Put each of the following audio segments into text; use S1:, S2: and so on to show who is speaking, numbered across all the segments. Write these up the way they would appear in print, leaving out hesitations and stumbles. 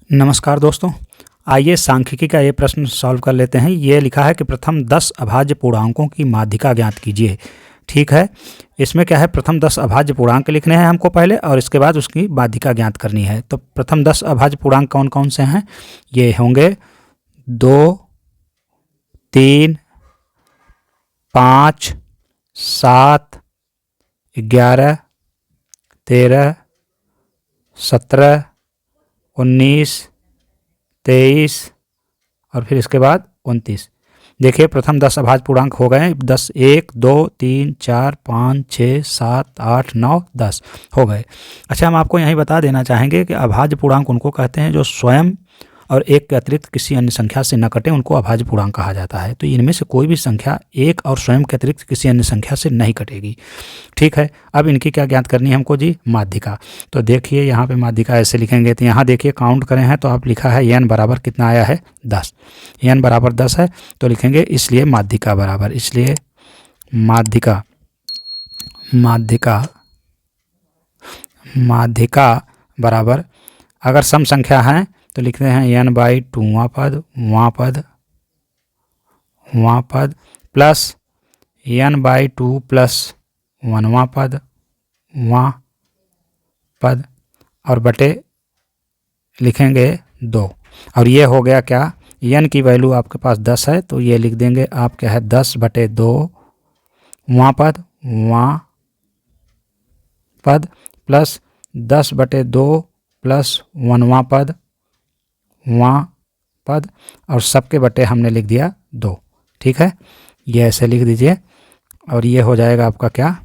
S1: नमस्कार दोस्तों, आइए सांख्यिकी का ये प्रश्न सॉल्व कर लेते हैं। ये लिखा है कि प्रथम 10 अभाज्य पूर्णांकों की माध्यिका ज्ञात कीजिए। ठीक है, इसमें क्या है, प्रथम 10 अभाज्य पूर्णांक लिखने हैं हमको पहले और इसके बाद उसकी माध्यिका ज्ञात करनी है। तो प्रथम 10 अभाज्य पूर्णांक कौन कौन से हैं? ये होंगे 2, 3, 5, 7, 11, 13, 17, 19, 23 और फिर इसके बाद 29। देखिए प्रथम 10 अभाज्य पूर्णांक हो गए 10, 1, 2, 3, 4, 5, 6, 7, 8, 9, 10 हो गए। अच्छा, हम आपको यही बता देना चाहेंगे कि अभाज्य पूर्णांक उनको कहते हैं जो स्वयं और एक के अतिरिक्त किसी अन्य संख्या से न कटे, उनको अभाज्य पूर्णांक कहा जाता है। तो इनमें से कोई भी संख्या एक और स्वयं के अतिरिक्त किसी अन्य संख्या से नहीं कटेगी। ठीक है, अब इनकी क्या ज्ञात करनी है हमको जी? माध्यिका। तो देखिए यहाँ पे माध्यिका ऐसे लिखेंगे, तो यहाँ देखिए काउंट करें हैं तो आप लिखा है n बराबर कितना आया है? 10। n बराबर 10 है तो लिखेंगे इसलिए माध्यिका बराबर, इसलिए माध्यिका माध्यिका माध्यिका बराबर, अगर सम संख्या है तो लिखते हैं n/2वां पद प्लस n/2 प्लस 1वां पद और बटे लिखेंगे 2। और ये हो गया क्या, n की वैल्यू आपके पास 10 है तो ये लिख देंगे आप क्या है 10/2 वां पद प्लस 10/2 प्लस 1वां पद और सबके बटे हमने लिख दिया 2। ठीक है, ये ऐसे लिख दीजिए और ये हो जाएगा आपका क्या,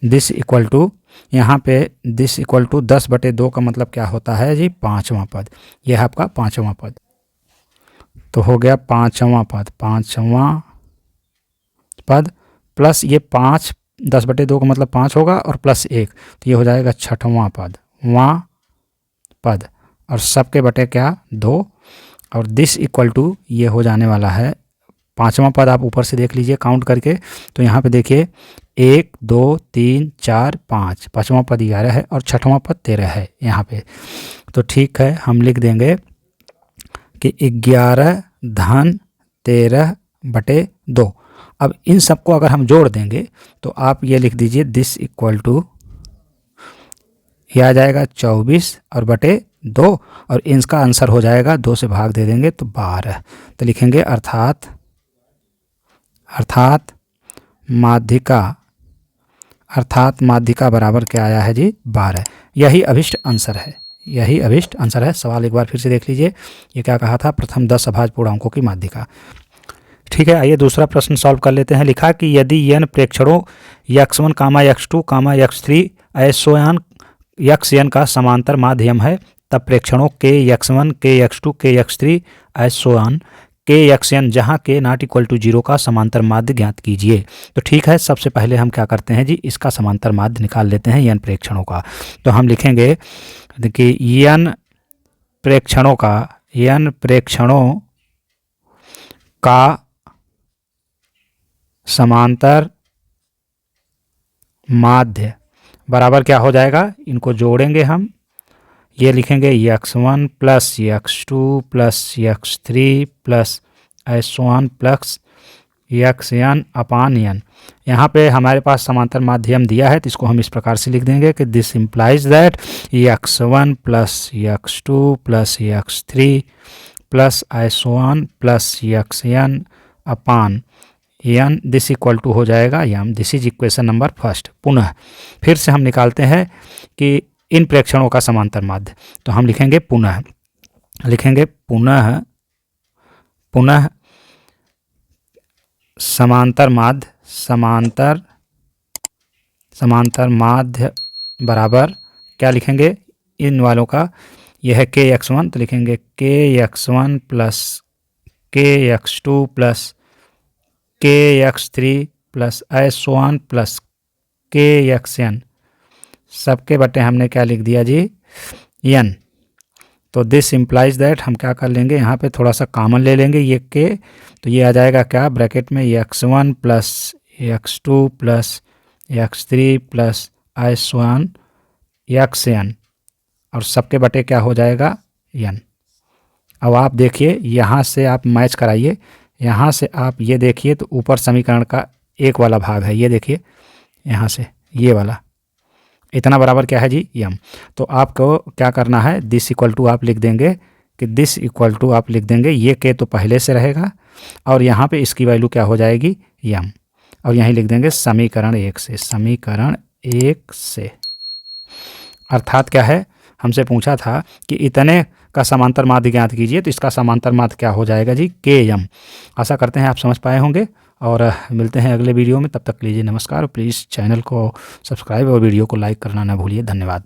S1: दिस इक्वल टू, यहाँ पे दिस इक्वल टू 10/2 का मतलब क्या होता है जी? 5वां पद। यह है आपका 5वां पद। तो हो गया 5वां पद प्लस ये 5, 10/2 का मतलब 5 होगा और प्लस 1 तो ये हो जाएगा 6वां पद और सबके बटे क्या? 2। और दिस इक्वल टू ये हो जाने वाला है 5वां पद। आप ऊपर से देख लीजिए काउंट करके, तो यहाँ पे देखिए 1, 2, 3, 4, 5, 5वां पद 11 है और 6वां पद 13 है यहाँ पे। तो ठीक है, हम लिख देंगे कि 11 धन 13/2। अब इन सबको अगर हम जोड़ देंगे तो आप ये लिख दीजिए दिस इक्वल टू, ये आ जाएगा 24 और बटे 2 और इसका आंसर हो जाएगा 2 से भाग दे देंगे तो 12। तो लिखेंगे अर्थात माध्यिका बराबर क्या आया है जी? 12। यही अभिष्ट आंसर है। सवाल एक बार फिर से देख लीजिए, ये क्या कहा था? प्रथम 10 अभाज्य पूर्णांकों की माध्यिका। ठीक है, आइए दूसरा प्रश्न सॉल्व कर लेते हैं। लिखा कि यदि n प्रेक्षणों x1, x2, x3 ऐसोयान xn का समांतर माध्यम है, तब प्रेक्षणों k x1, k x2, k x3 ऐसोयान k xn जहाँ k ≠ 0 का समांतर माध्य ज्ञात कीजिए। तो ठीक है, सबसे पहले हम क्या करते हैं जी? इसका समांतर माध्य निकाल लेते हैं n प्रेक्षणों का। तो हम लिखेंगे, देखिए n प्रेक्षणों का समांतर माध्य बराबर क्या हो जाएगा? इनको जोड़ेंगे हम, ये लिखेंगे x1 plus x2 plus x3 plus s1 plus xn upon n। यहाँ पे हमारे पास समांतर माध्यम दिया है तो इसको हम इस प्रकार से लिख देंगे कि this implies that x1 plus x2 plus x3 plus s1 plus xn upon n, this equal to हो जाएगा m। This is equation number first. पुनः फिर से हम निकालते हैं कि इन प्रेक्षणों का समांतर माध्य। तो हम लिखेंगे पुनः समांतर माध्य बराबर क्या लिखेंगे? इन वालों का, यह है k x1 तो लिखेंगे k x1 plus k x2 plus k x3 plus s1 plus k xn, सबके बटे हमने क्या लिख दिया जी? n। तो दिस इम्प्लाइज दैट, हम क्या कर लेंगे यहाँ पे थोड़ा सा कॉमन ले लेंगे ये k, तो ये आ जाएगा क्या ब्रैकेट में x1 plus x2 plus x3 plus s1 xn और सबके बटे क्या हो जाएगा n। अब आप देखिए यहाँ से आप मैच कराइए, यहाँ से आप ये देखिए तो ऊपर समीकरण का एक वाला भाग है, ये देखिए यहाँ से ये वाला इतना बराबर क्या है जी m। तो आपको क्या करना है, दिस इक्वल टू आप लिख देंगे कि दिस इक्वल टू आप लिख देंगे ये के तो पहले से रहेगा और यहाँ पे इसकी वैल्यू क्या हो जाएगी m, और यहीं लिख देंगे समीकरण 1 से, समीकरण 1 से। अर्थात क्या है, हमसे पूछा था कि इतने का समांतर माध्य ज्ञात कीजिए, तो इसका समांतर माध्य क्या हो जाएगा जी Km। आशा करते हैं आप समझ पाए होंगे और मिलते हैं अगले वीडियो में। तब तक लीजिए नमस्कार और प्लीज़ चैनल को सब्सक्राइब और वीडियो को लाइक करना ना भूलिए। धन्यवाद।